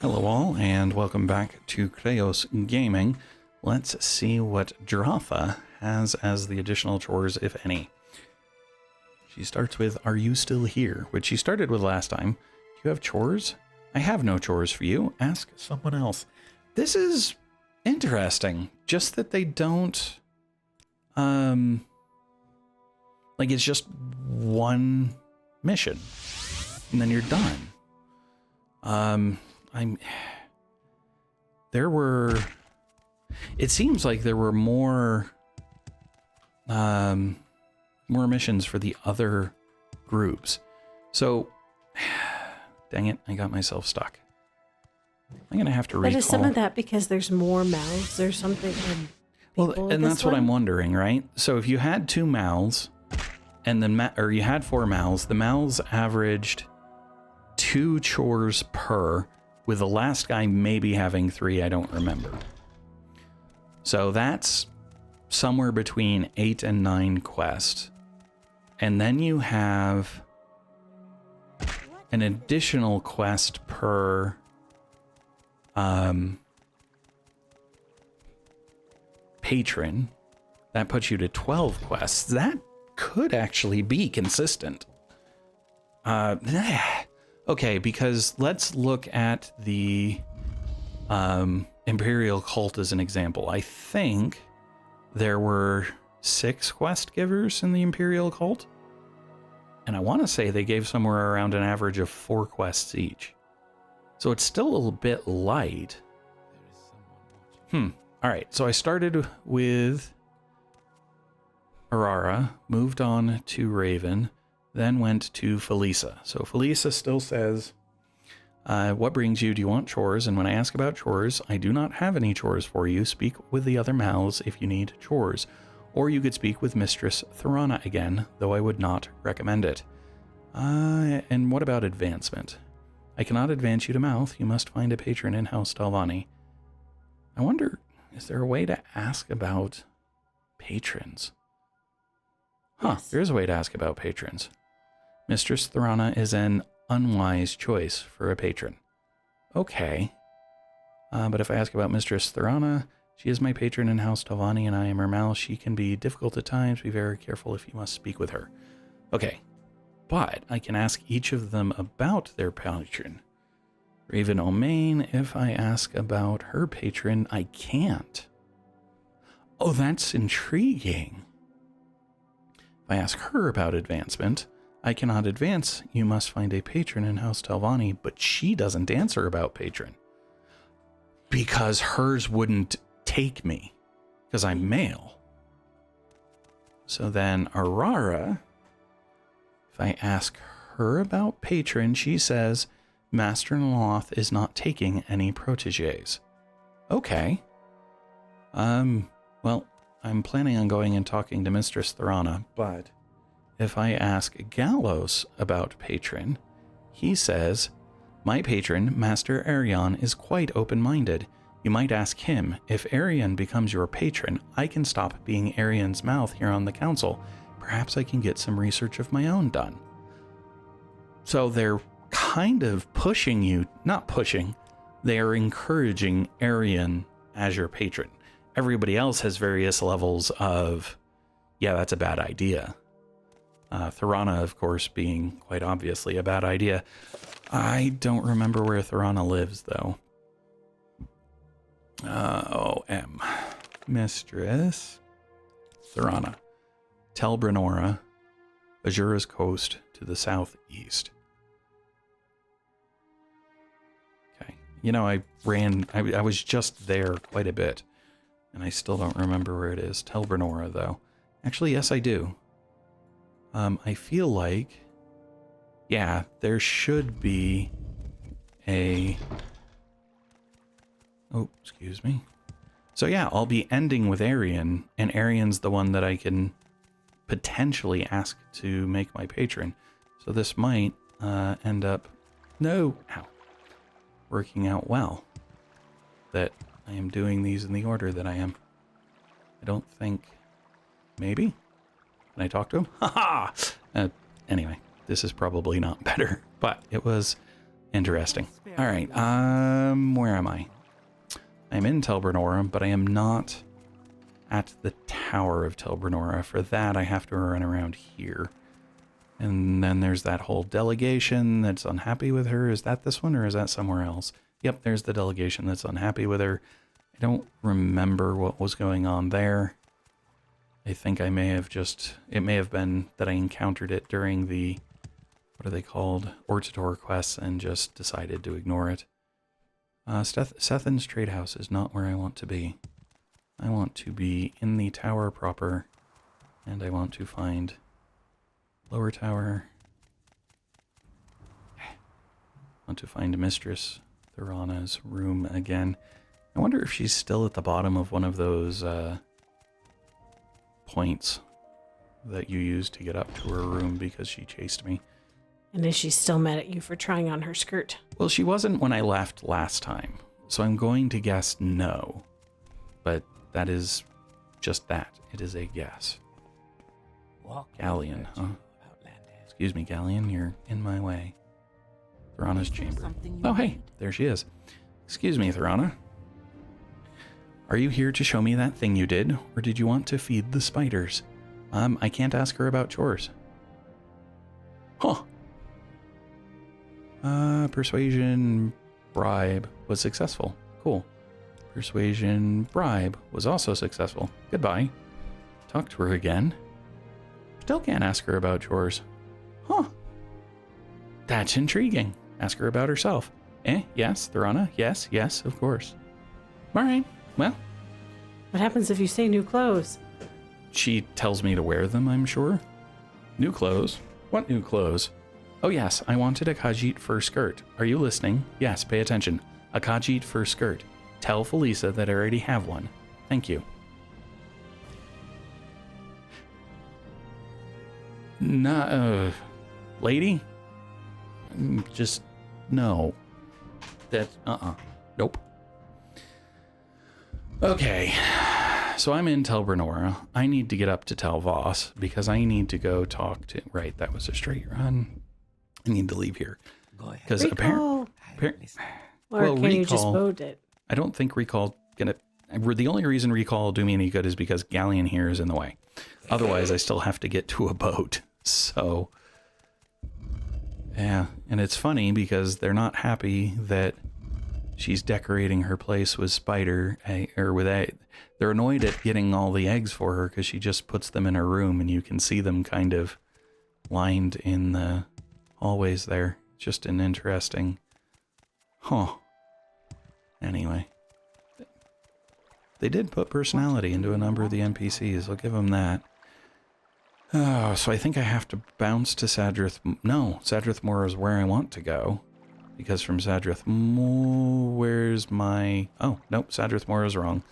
Hello all, and welcome back to Chreos Gaming. Let's see what Dratha has as the additional chores, if any. She starts with, "Are you still here?" which she started with last time. "Do you have chores?" "I have no chores for you. Ask someone else." This is interesting. Just that they don't... like, it's just one mission, and then you're done. It seems like there were more missions for the other groups. So, dang it, I got myself stuck. I'm gonna have to recall. But is some of that because there's more mouths or something? Well, and that's what I'm wondering, right? So if you had 2 mouths, and then or you had 4 mouths, the mouths averaged 2 chores per, with the last guy maybe having 3, I don't remember. So that's somewhere between 8 and 9 quests. And then you have an additional quest per patron. That puts you to 12 quests. That could actually be consistent. Okay, because let's look at the Imperial cult as an example. I think there were 6 quest givers in the Imperial cult, and I want to say they gave somewhere around an average of 4 quests each. So it's still a little bit light. Alright, so I started with Aurora, moved on to Raven, then went to Felisa. So Felisa still says, "What brings you? Do you want chores?" And when I ask about chores, "I do not have any chores for you. Speak with the other mouths if you need chores. Or you could speak with Mistress Thorana again, though I would not recommend it." And what about advancement? "I cannot advance you to mouth. You must find a patron in House Telvanni." I wonder, is there a way to ask about patrons? Yes. There is a way to ask about patrons. "Mistress Thorana is an unwise choice for a patron." Okay. But if I ask about Mistress Thorana, "She is my patron in House Telvanni and I am her mouth. She can be difficult at times. Be very careful if you must speak with her." Okay. But I can ask each of them about their patron. Raven O'Main, if I ask about her patron, I can't. Oh, that's intriguing. If I ask her about advancement, "I cannot advance. You must find a patron in House Telvanni," but she doesn't answer about patron. Because hers wouldn't take me, because I'm male. So then Aurora, if I ask her about patron, she says, "Master Loth is not taking any proteges." Okay. Well, I'm planning on going and talking to Mistress Thorana, but if I ask Gallows about patron, he says, "My patron, Master Arion, is quite open-minded. You might ask him. If Arion becomes your patron, I can stop being Arion's mouth here on the council. Perhaps I can get some research of my own done." So they're kind of pushing you, not pushing, they are encouraging Arion as your patron. Everybody else has various levels of, yeah, that's a bad idea. Thorana, of course, being quite obviously a bad idea. I don't remember where Thorana lives, though. O.M. Mistress Thorana. Telbranora, Azura's coast to the southeast. Okay. You know, I was just there quite a bit, and I still don't remember where it is. Telbranora, though. Actually, yes, I do. I feel like, yeah, there should be a... Oh, excuse me. So yeah, I'll be ending with Arion, and Arion's the one that I can potentially ask to make my patron. So this might end up... No! Ow. Working out well. That I am doing these in the order that I am. I don't think... Maybe? Can I talk to him? Haha! Anyway, this is probably not better, but it was Interesting. All right, where am I? I'm in Telvanni, but I am not at the Tower of Telvanni. For that, I have to run around here. And then there's that whole delegation that's unhappy with her. Is that this one, or is that somewhere else? Yep, there's the delegation that's unhappy with her. I don't remember what was going on there. I think I may have just... It may have been that I encountered it during the... What are they called? Ortator quests, and just decided to ignore it. Sethin's Trade House is not where I want to be. I want to be in the tower proper, and I want to find Lower Tower. I want to find Mistress Thorana's room again. I wonder if she's still at the bottom of one of those points that you used to get up to her room because she chased me. And is she still mad at you for trying on her skirt? Well, she wasn't when I left last time, so I'm going to guess no. But that is just that. It is a guess. Galleon, huh? Excuse me, Galleon, you're in my way. Thorana's chamber. Oh, hey, there she is. Excuse me, Thorana. Are you here to show me that thing you did, or did you want to feed the spiders? I can't ask her about chores. Huh. Persuasion bribe was successful. Cool. Persuasion bribe was also successful. Goodbye. Talk to her again. Still can't ask her about chores. Huh. That's intriguing. Ask her about herself. Yes, Thorana. Yes, of course. All right. Well. What happens if you say new clothes? She tells me to wear them, I'm sure. New clothes? What new clothes? Oh yes, I wanted a Khajit fur skirt. Are you listening? Yes, pay attention. A Khajit fur skirt. Tell Felisa that I already have one. Thank you. Lady? Just, no. Nope. Okay. So I'm in Telvanni. I need to get up to Telvos because I need to go talk to... Right, that was a straight run. I need to leave here. Because apparently... Or can you just vote it? I don't think recall gonna... The only reason recall will do me any good is because Galleon here is in the way. Otherwise, I still have to get to a boat. So... Yeah, and it's funny because they're not happy that she's decorating her place with spider... or with egg. They're annoyed at getting all the eggs for her because she just puts them in her room and you can see them kind of lined in the hallways there. Just an interesting... Huh. Anyway. They did put personality into a number of the NPCs. I'll give them that. Oh, so I think I have to bounce to Sadrith... No, Sadrith Mora is where I want to go. Because from Sadrith Mora... Where's my... Oh, nope, Sadrith Mora is wrong.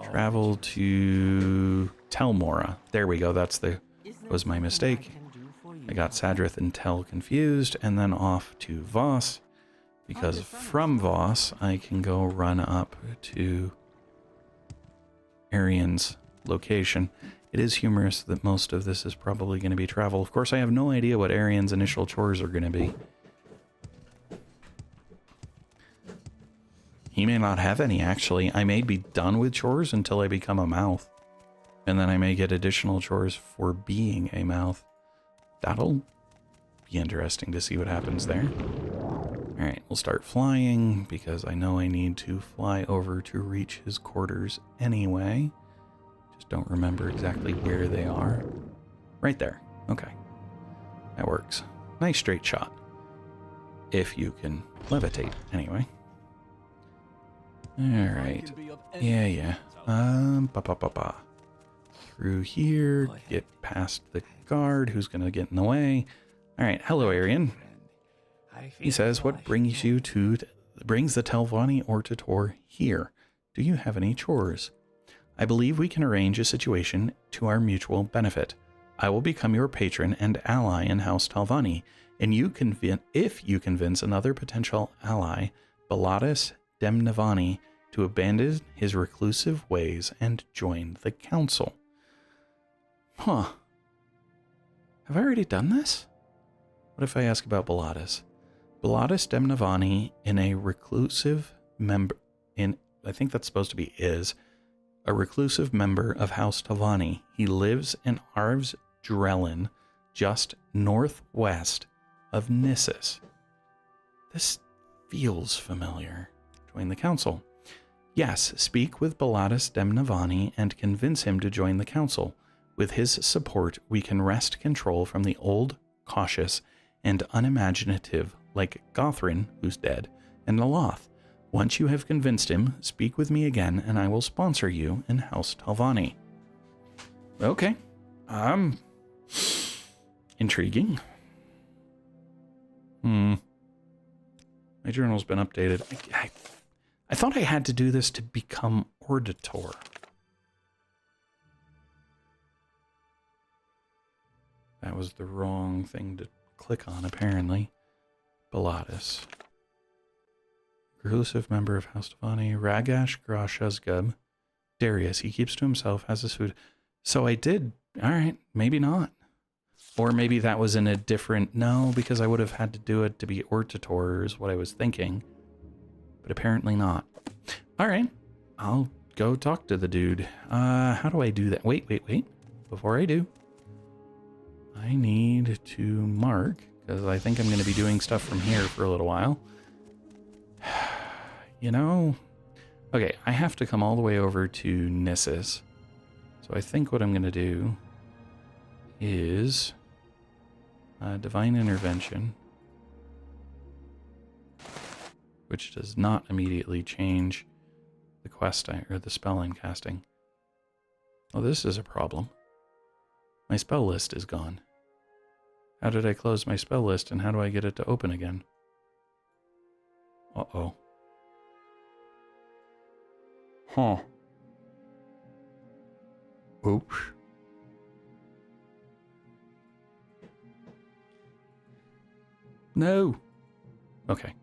Travel to Telmora. There we go. That's was my mistake. I got Sadrith and Tel confused, and then off to Voss, because from Voss I can go run up to Arian's location. It is humorous that most of this is probably going to be travel. Of course, I have no idea what Arian's initial chores are going to be. He may not have any, actually. I may be done with chores until I become a mouth. And then I may get additional chores for being a mouth. That'll be interesting to see what happens there. Alright, we'll start flying, because I know I need to fly over to reach his quarters anyway. Just don't remember exactly where they are. Right there. Okay. That works. Nice straight shot. If you can levitate, anyway. Alright. Yeah. Through here, get past the guard who's gonna get in the way. Alright, hello Arian. He says, what brings you to... brings the Telvanni Ortator here? Do you have any chores? I believe we can arrange a situation to our mutual benefit. I will become your patron and ally in House Telvanni, and if you convince another potential ally, Baladas Demnavanni, to abandon his reclusive ways and join the council. Huh. Have I already done this? What if I ask about Baladas? Baladas Demnavanni in a reclusive member I think that's supposed to be a reclusive member of House Telvanni. He lives in Drolan, just northwest of Nissus. This feels familiar. Join the council. Yes, speak with Baladas Demnavanni and convince him to join the council. With his support, we can wrest control from the old, cautious, and unimaginative like Gothrin, who's dead, and Naloth. Once you have convinced him, speak with me again, and I will sponsor you in House Telvanni. Okay. Intriguing. My journal's been updated. I thought I had to do this to become Auditor. That was the wrong thing to click on, apparently. Baladas. Reclusive member of House Telvanni. Ragash Grashazgub. Darius. He keeps to himself, has his food. So I did. Alright, maybe not. Or maybe that was in a different... No, because I would have had to do it to be Auditor is what I was thinking. But apparently not. Alright, I'll go talk to the dude. How do I do that? Wait. Before I do, I need to mark, because I think I'm going to be doing stuff from here for a little while. You know... Okay, I have to come all the way over to Nissus. So I think what I'm going to do is... Divine Intervention. Which does not immediately change the quest or the spell I'm casting. Oh, this is a problem. My spell list is gone. How did I close my spell list and how do I get it to open again? Uh-oh. Huh. Oops. No. Okay.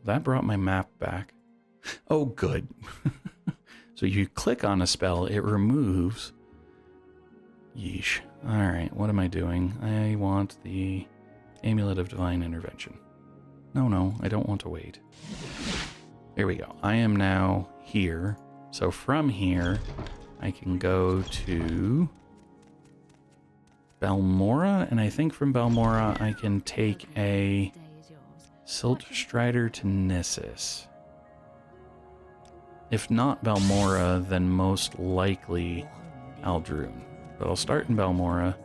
That brought my map back. Oh, good. So you click on a spell, it removes... Yeesh. Alright, what am I doing? I want the Amulet of Divine Intervention. No, I don't want to wait. There we go. I am now here. So from here, I can go to Balmora, and I think from Balmora I can take a Silt Strider to Nissus. If not Balmora, then most likely Aldrune. But I'll start in Balmora,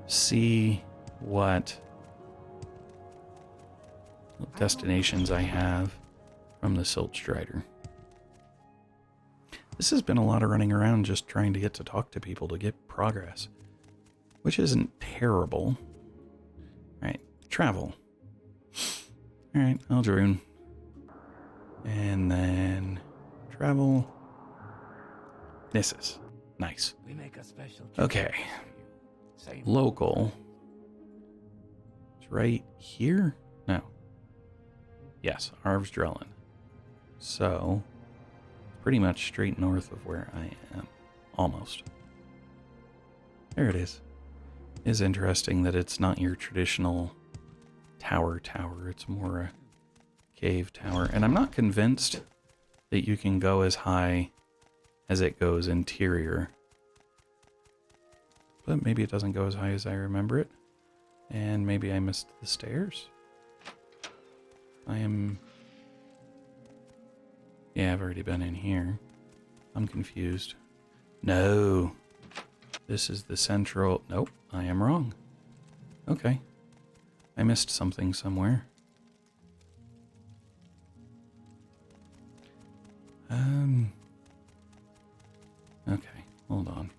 see what destinations I have from the Silt Strider. This has been a lot of running around just trying to get to talk to people to get progress, which isn't terrible. Alright, travel. Alright, Aldrune. And then travel. Nissus. Nice. Okay. Local. It's right here? No. Yes, Drolan. So, pretty much straight north of where I am. Almost. There it is. It is interesting that it's not your traditional tower. It's more a cave tower. And I'm not convinced that you can go as high as it goes interior. But maybe it doesn't go as high as I remember it. And maybe I missed the stairs. Yeah, I've already been in here. I'm confused. No. This is the central... Nope, I am wrong. Okay. I missed something somewhere. Okay, hold on.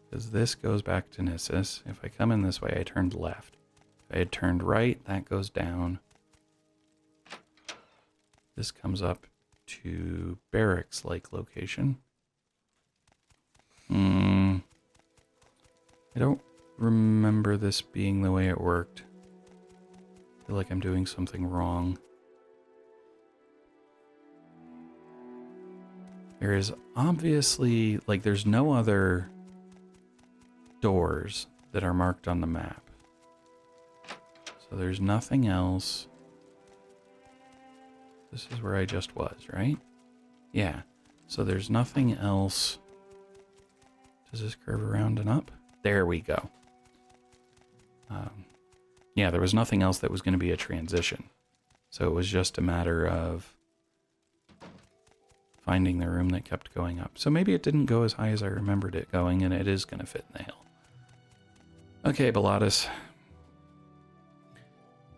Because this goes back to Nissus. If I come in this way, I turned left. If I had turned right, that goes down. This comes up to barracks-like location. I don't remember this being the way it worked. I feel like I'm doing something wrong. There is obviously, like, there's no other doors that are marked on the map. So there's nothing else. This is where I just was, right? Yeah. So there's nothing else. Does this curve around and up? There we go. Yeah, there was nothing else that was going to be a transition. So it was just a matter of finding the room that kept going up. So maybe it didn't go as high as I remembered it going, and it is going to fit in the hill. Okay, Baladas.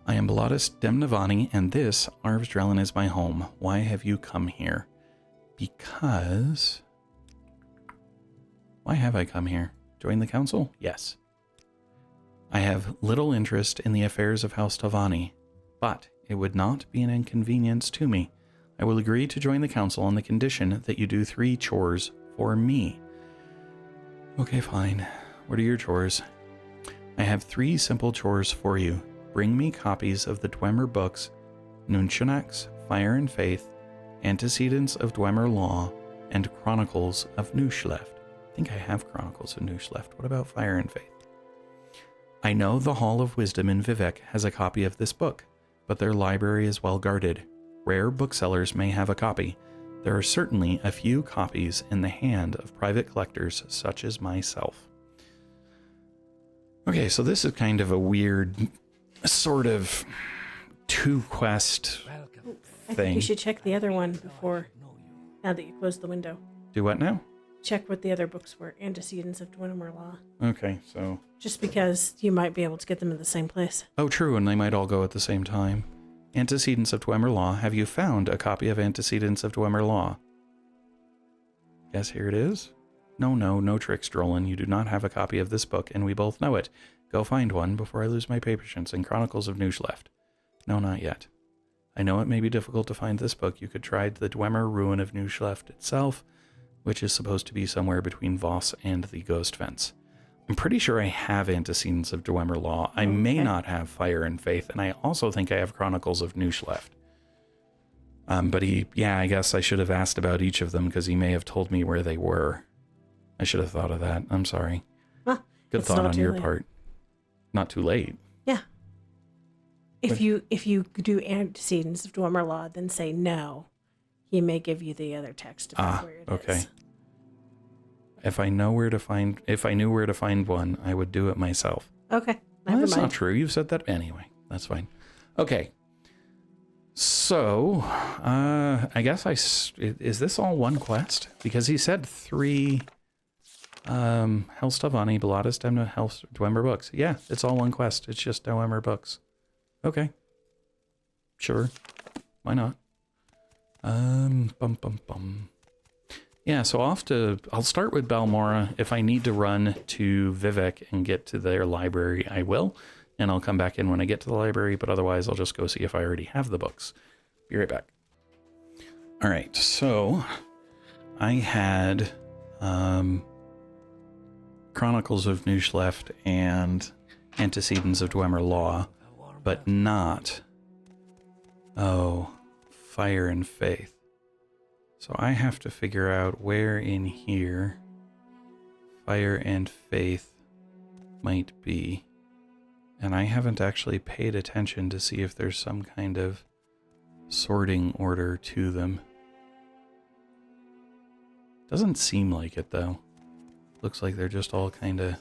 I am Baladas Demnavanni, and this, Drolan, is my home. Why have you come here? Because... Why have I come here? Join the council? Yes. I have little interest in the affairs of House Telvanni, but it would not be an inconvenience to me. I will agree to join the council on the condition that you do 3 chores for me. Okay, fine. What are your chores? I have 3 simple chores for you. Bring me copies of the Dwemer books, Nunchanax, Fire and Faith, Antecedents of Dwemer Law, and Chronicles of Nushleft. I think I have Chronicles of Nushleft. What about Fire and Faith? I know the Hall of Wisdom in Vivec has a copy of this book, but their library is well guarded. Rare booksellers may have a copy. There are certainly a few copies in the hand of private collectors such as myself. Okay, so this is kind of a weird sort of 2-quest I think thing. you should check the other one before, now that you closed the window. Do what now? Check what the other books were, Antecedents of Dwemer Law. Okay, so... Just because you might be able to get them in the same place. Oh, true, and they might all go at the same time. Antecedents of Dwemer Law. Have you found a copy of Antecedents of Dwemer Law? Yes, here it is. No tricks, Drolan. You do not have a copy of this book, and we both know it. Go find one before I lose my patience in Chronicles of Nushleft. No, not yet. I know it may be difficult to find this book. You could try the Dwemer Ruin of Nushleft itself, which is supposed to be somewhere between Voss and the Ghost Fence. I'm pretty sure I have Antecedents of Dwemer Law. I may not have Fire and Faith, and I also think I have Chronicles of Nushleft. But I guess I should have asked about each of them because he may have told me where they were. I should have thought of that. I'm sorry. Good thought on your part. Not too late. Yeah. If you do Antecedents of Dwemer Law, then say no. He may give you the other text about where it is. If I knew where to find one, I would do it myself. Okay. Well, that's not true. You've said that anyway. That's fine. Okay. So, I guess is this all one quest? Because he said 3 House Telvanni, Baladas Demnavanni, House Dwemer books. Yeah, it's all one quest. It's just Dwemer books. Okay. Sure. Why not? Yeah, so I'll start with Balmora. If I need to run to Vivec and get to their library, I will. And I'll come back in when I get to the library, but otherwise I'll just go see if I already have the books. Be right back. All right, so I had Chronicles of Nushleft and Antecedents of Dwemer Law, but not, Fire and Faith. So I have to figure out where in here Fire and Faith might be. And I haven't actually paid attention to see if there's some kind of sorting order to them. Doesn't seem like it, though. Looks like they're just all kind of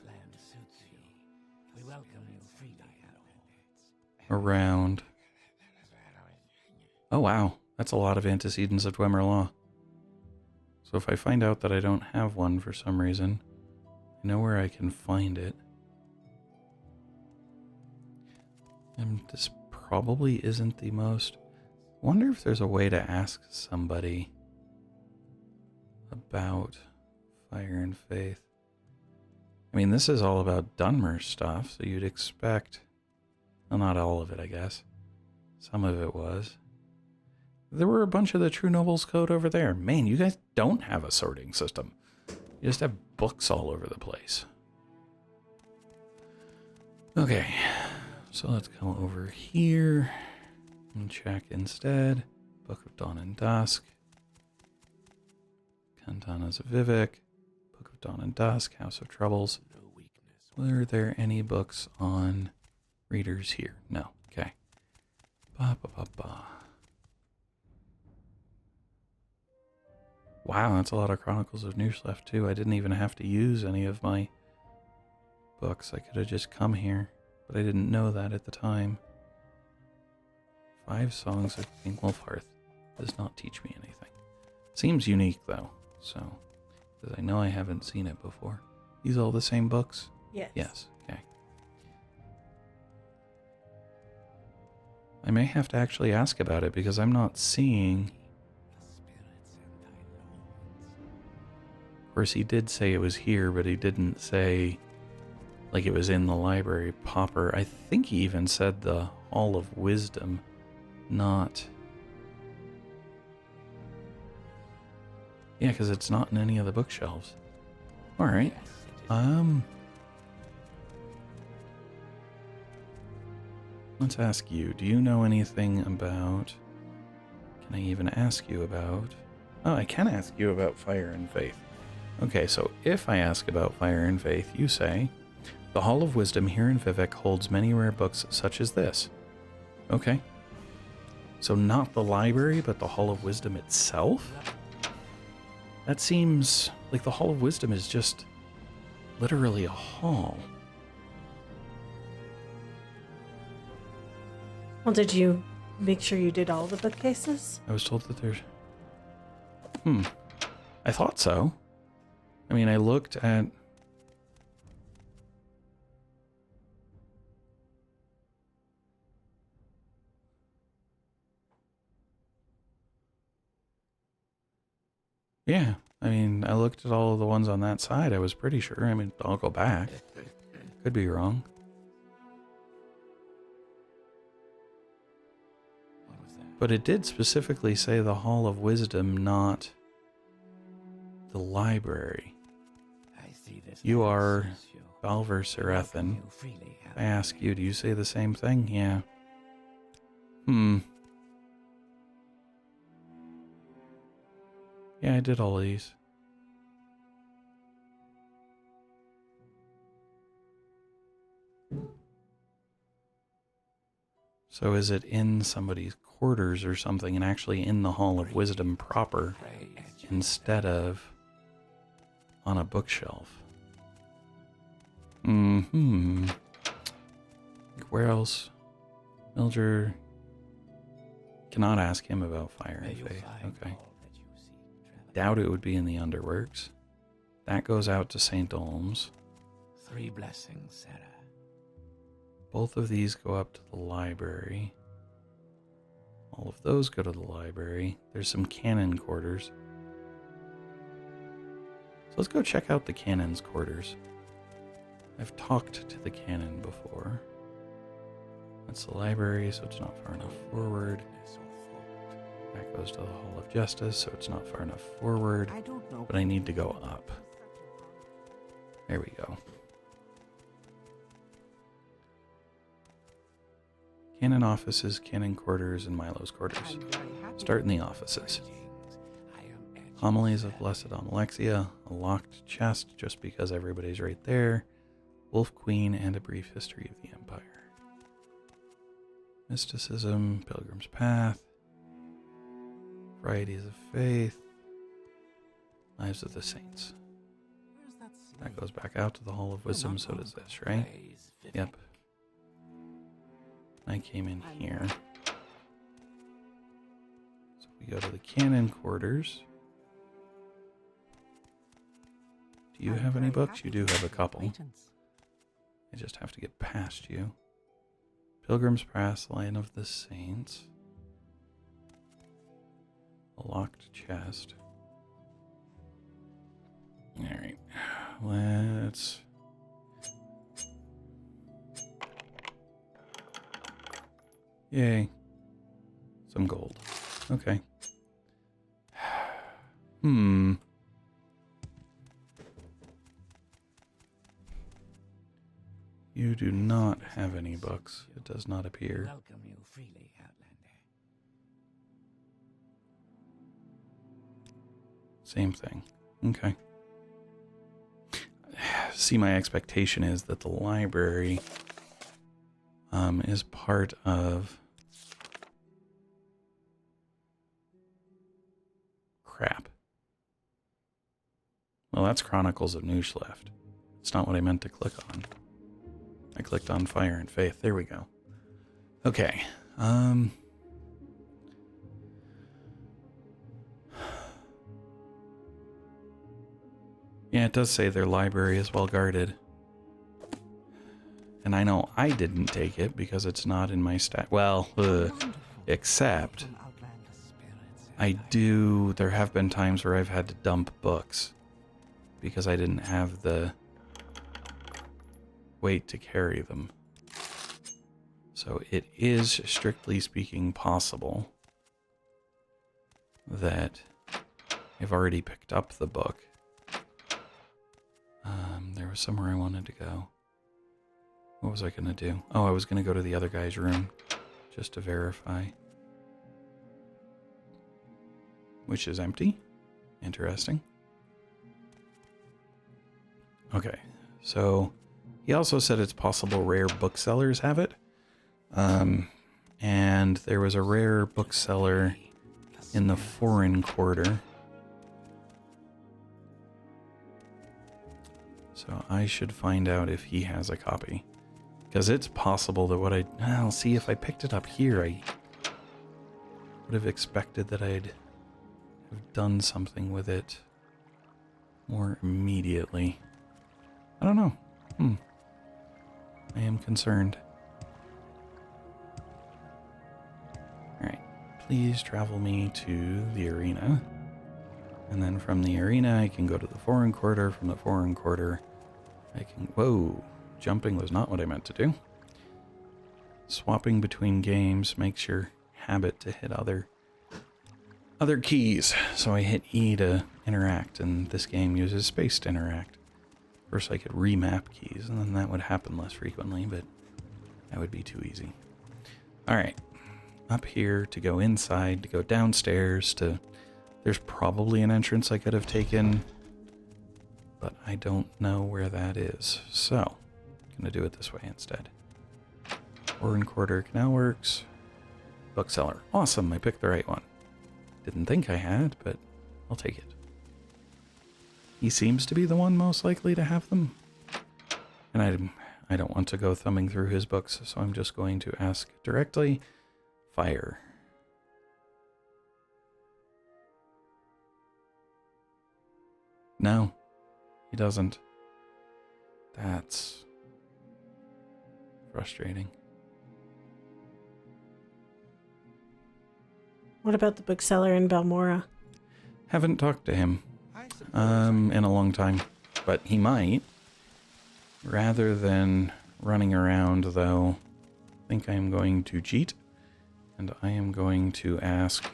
around. Oh, wow. That's a lot of Antecedents of Dwemer Law. So if I find out that I don't have one for some reason, I know where I can find it. And this probably isn't the most... Wonder if there's a way to ask somebody about Fire and Faith. I mean, this is all about Dunmer stuff, so you'd expect... Well, not all of it, I guess. Some of it was. There were a bunch of the True Nobles Code over there. Man, you guys don't have a sorting system. You just have books all over the place. Okay, so let's come over here and check instead. Book of Dawn and Dusk. Kantana's of Vivec. Book of Dawn and Dusk. House of Troubles. Were there any books on readers here? No. Okay. Ba, ba, ba, ba. Wow, that's a lot of Chronicles of Newsleft too. I didn't even have to use any of my books. I could have just come here, but I didn't know that at the time. 5 Songs of King Wolfhearth does not teach me anything. Seems unique though, so because I know I haven't seen it before. These all the same books? Yes. Yes. Okay. I may have to actually ask about it because I'm not seeing. Of course, he did say it was here, but he didn't say like it was in the library proper. I think he even said the Hall of Wisdom, not. Yeah, because it's not in any of the bookshelves. All right. Let's ask you. Do you know anything about? Can I even ask you about? Oh, I can ask you about Fire and Faith. Okay, so if I ask about Fire and Faith, you say, the Hall of Wisdom here in Vivec holds many rare books such as this. Okay. So not the library, but the Hall of Wisdom itself? That seems like the Hall of Wisdom is just literally a hall. Well, did you make sure you did all the bookcases? I was told that there's... I thought so. I mean, I looked at... Yeah, I mean, I looked at all of the ones on that side. I was pretty sure. I mean, I'll go back. Could be wrong. What was that? But it did specifically say the Hall of Wisdom, not the library. I see this. You are You. Balver Serethin. You freely have I ask you, do you say the same thing? Yeah. Yeah, I did all of these. So is it in somebody's quarters or something and actually in the Hall of Wisdom proper instead of on a bookshelf? Where else? Mildred cannot ask him about Fire and Faith. Okay. Doubt it would be in the Underworks. That goes out to St. Olms. 3 blessings, Sarah. Both of these go up to the library. All of those go to the library. There's some cannon quarters. So let's go check out the cannon's quarters. I've talked to the cannon before. That's the library, so it's not far enough forward. That goes to the Hall of Justice, so it's not far enough forward. I don't know. But I need to go up. There we go. Cannon offices, cannon quarters, and Milo's quarters. Start in the offices. Homilies of Blessed Amalexia, a locked chest just because everybody's right there, Wolf Queen, and a brief history of the Empire. Mysticism, Pilgrim's Path, Varieties of Faith, Lives of the Saints. That goes back out to the Hall of Wisdom, so does this, right? Yep. I came in here. So we go to the cannon quarters. Do you have any books? You do have a couple. I just have to get past you. Pilgrim's Path, Line of the Saints. A locked chest. Alright. Let's... Yay. Some gold. Okay. You do not have any books. It does not appear. Welcome you freely, Outlander. Same thing. Okay. see, my expectation is that the library is part of... Crap. Well, that's Chronicles of Newsleft. It's not what I meant to click on. I clicked on Fire and Faith. There we go. Okay. Yeah, it does say their library is well guarded. And I know I didn't take it because it's not in my stat. Well, except I do. There have been times where I've had to dump books because I didn't have the weight to carry them. So it is, strictly speaking, possible that I've already picked up the book. There was somewhere I wanted to go. What was I going to do? Oh, I was going to go to the other guy's room just to verify. Which is empty. Interesting. Okay, so he also said it's possible rare booksellers have it. And there was a rare bookseller in the foreign quarter. So I should find out if he has a copy. Because it's possible that I'll see if I picked it up here. I would have expected that I'd have done something with it more immediately. I don't know. I am concerned. Alright. Please travel me to the arena. And then from the arena, I can go to the foreign quarter. From the foreign quarter, I can... Whoa! Jumping was not what I meant to do. Swapping between games makes your habit to hit other keys. So I hit E to interact, and this game uses space to interact. First, I could remap keys, and then that would happen less frequently, but that would be too easy. Alright. Up here to go inside, to go downstairs, to... There's probably an entrance I could have taken, but I don't know where that is. So, I'm going to do it this way instead. Foreign Quarter Canal Works. Bookseller. Awesome, I picked the right one. Didn't think I had, but I'll take it. He seems to be the one most likely to have them. And I don't want to go thumbing through his books, so I'm just going to ask directly. Fire. No, he doesn't. That's frustrating. What about the bookseller in Balmora? Haven't talked to him in a long time, but he might. Rather than running around, though, I think I am going to cheat, and I am going to ask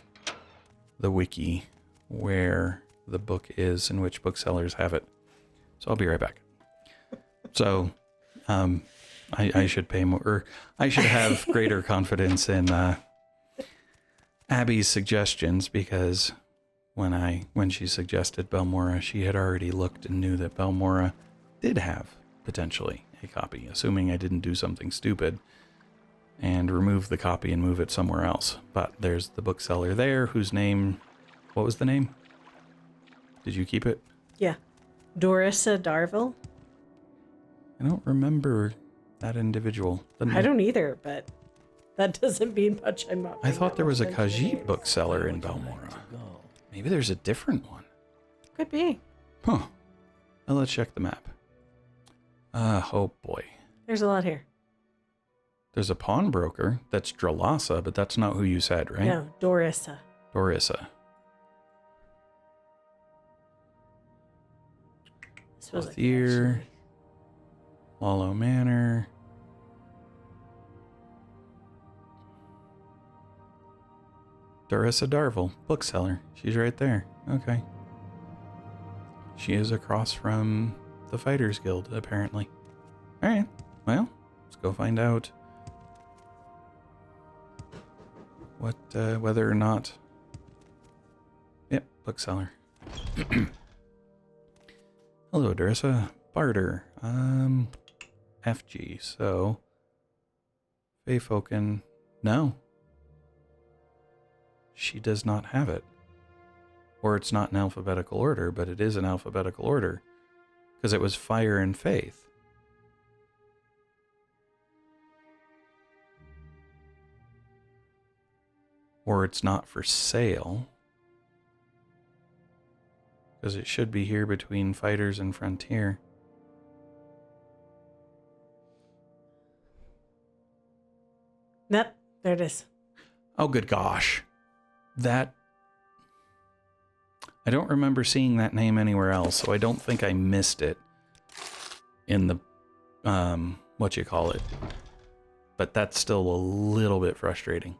the wiki where the book is and which booksellers have it. So I'll be right back. So I should pay more, or I should have greater confidence in Abby's suggestions, because when she suggested Balmora, she had already looked and knew that Balmora did have potentially a copy, assuming I didn't do something stupid and remove the copy and move it somewhere else. But there's the bookseller there, whose name, what was the name? Did you keep it? Yeah. Dorissa Darville? I don't remember that individual. I don't either, but that doesn't mean much. I'm not. I thought there was a Khajit bookseller in Balmora. Maybe there's a different one. Could be. Huh. Well, let's check the map. Oh boy. There's a lot here. There's a pawnbroker. That's Drolasa, but that's not who you said, right? No, Dorissa. Dorissa. This was Here. Wallow Manor. Dorissa Darville, bookseller. She's right there. Okay. She is across from the Fighters Guild, apparently. Alright, well, let's go find out whether or not... Yep, bookseller. Hello, Dorissa. barter. FG. So, Feyfolken. No. She does not have it. Or it's not in alphabetical order, but it is in alphabetical order. Because it was fire and faith. Or it's not for sale. Because it should be here between fighters and frontier. Nope, there it is. Oh, good gosh. That... I don't remember seeing that name anywhere else, so I don't think I missed it in the, But that's still a little bit frustrating.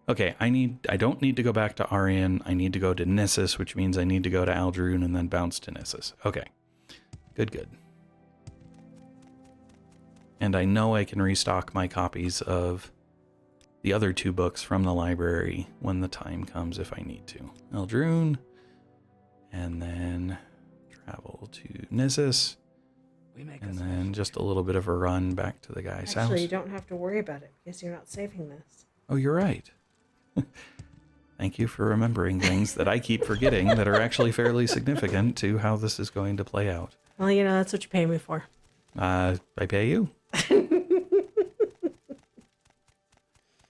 Okay, I don't need to go back to Arian. I need to go to Nissus, which means I need to go to Aldrune and then bounce to Nissus. Okay. Good. And I know I can restock my copies of the other 2 books from the library when the time comes if I need to. Aldrune, and then travel to Nissus, and then just a little bit of a run back to the guy's house. Actually, you don't have to worry about it because you're not saving this. Oh, you're right. Thank you for remembering things that I keep forgetting that are actually fairly significant to how this is going to play out. Well, that's what you pay me for. I pay you?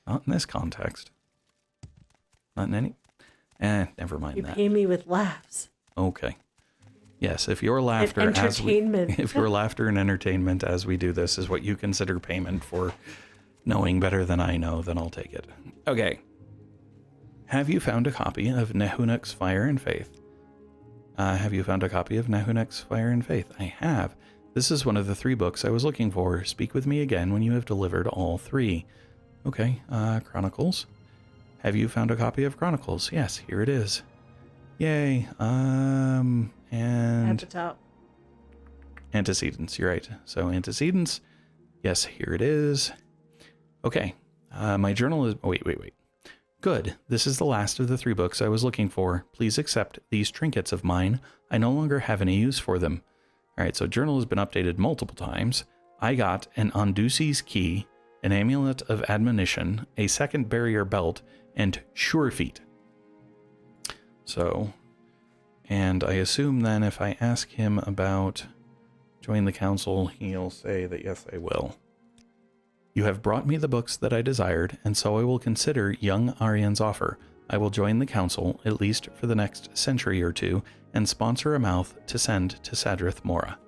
Not in this context. Not in any... never mind that. You pay me with laughs. Okay. Yes, if your laughter and entertainment. if your laughter and entertainment as we do this is what you consider payment for knowing better than I know, then I'll take it. Okay. Have you found a copy of Nehunek's Fire and Faith? Have you found a copy of Nehunek's Fire and Faith? I have. This is one of the 3 books I was looking for. Speak with me again when you have delivered all 3. Okay, Chronicles. Have you found a copy of Chronicles? Yes, here it is. Yay. And... At the top. Antecedents, you're right. So Antecedents. Yes, here it is. Okay. My journal is... Wait. Good. This is the last of the 3 books I was looking for. Please accept these trinkets of mine. I no longer have any use for them. All right, so journal has been updated multiple times. I got an Ondusi's key, an amulet of admonition, a second barrier belt, and sure feet. So, and I assume then if I ask him about join the council, he'll say that yes, I will. You have brought me the books that I desired, and so I will consider young Arian's offer. I will join the council, at least for the next century or 2, and sponsor a mouth to send to Sadrith Mora.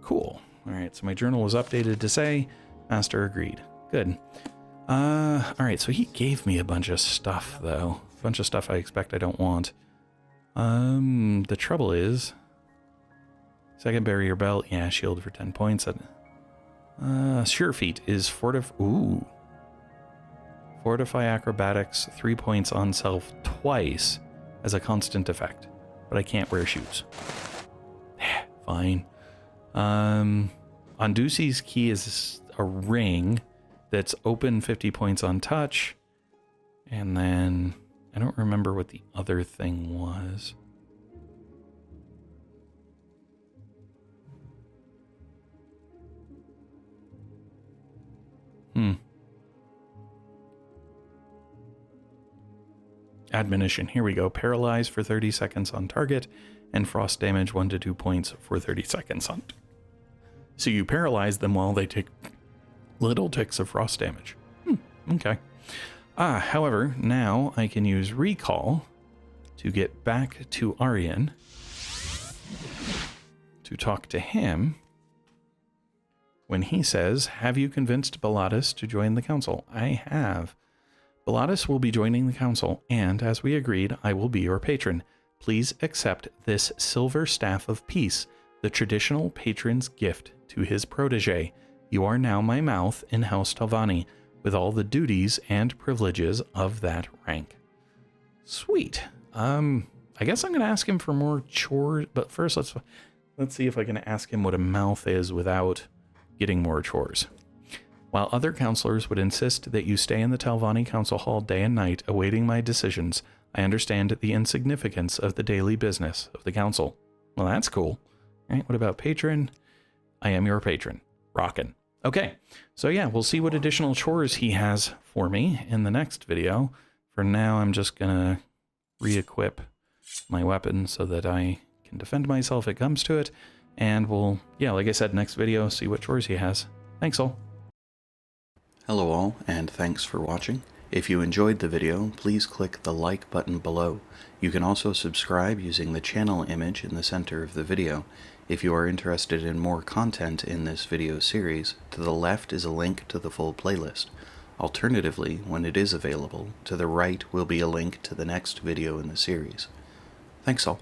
Cool. All right, so my journal was updated to say, Master agreed. Good. All right, so he gave me a bunch of stuff, though. A bunch of stuff I expect I don't want. The trouble is... Second barrier belt, yeah, shield for 10 points. Sure feet is Fortify acrobatics, 3 points on self twice as a constant effect. But I can't wear shoes. Fine. Ondusi's key is a ring that's open 50 points on touch. And then I don't remember what the other thing was. Admonition. Here we go. Paralyze for 30 seconds on target and frost damage 1 to 2 points for 30 seconds on. So you paralyze them while they take little ticks of frost damage. Okay. However, now I can use recall to get back to Arian to talk to him when he says, have you convinced Baladas to join the council? I have. Baladas will be joining the council, and as we agreed, I will be your patron. Please accept this silver staff of peace, the traditional patron's gift to his protege. You are now my mouth in House Telvanni, with all the duties and privileges of that rank. Sweet. I guess I'm going to ask him for more chores, but first let's see if I can ask him what a mouth is without getting more chores. While other counselors would insist that you stay in the Telvanni Council Hall day and night awaiting my decisions, I understand the insignificance of the daily business of the council. Well, that's cool. All right, what about patron? I am your patron. Rockin'. Okay, so yeah, we'll see what additional chores he has for me in the next video. For now, I'm just gonna re-equip my weapon so that I can defend myself if it comes to it. And we'll, yeah, like I said, next video, see what chores he has. Thanks all. Hello all, and thanks for watching. If you enjoyed the video, please click the like button below. You can also subscribe using the channel image in the center of the video. If you are interested in more content in this video series, to the left is a link to the full playlist. Alternatively, when it is available, to the right will be a link to the next video in the series. Thanks all.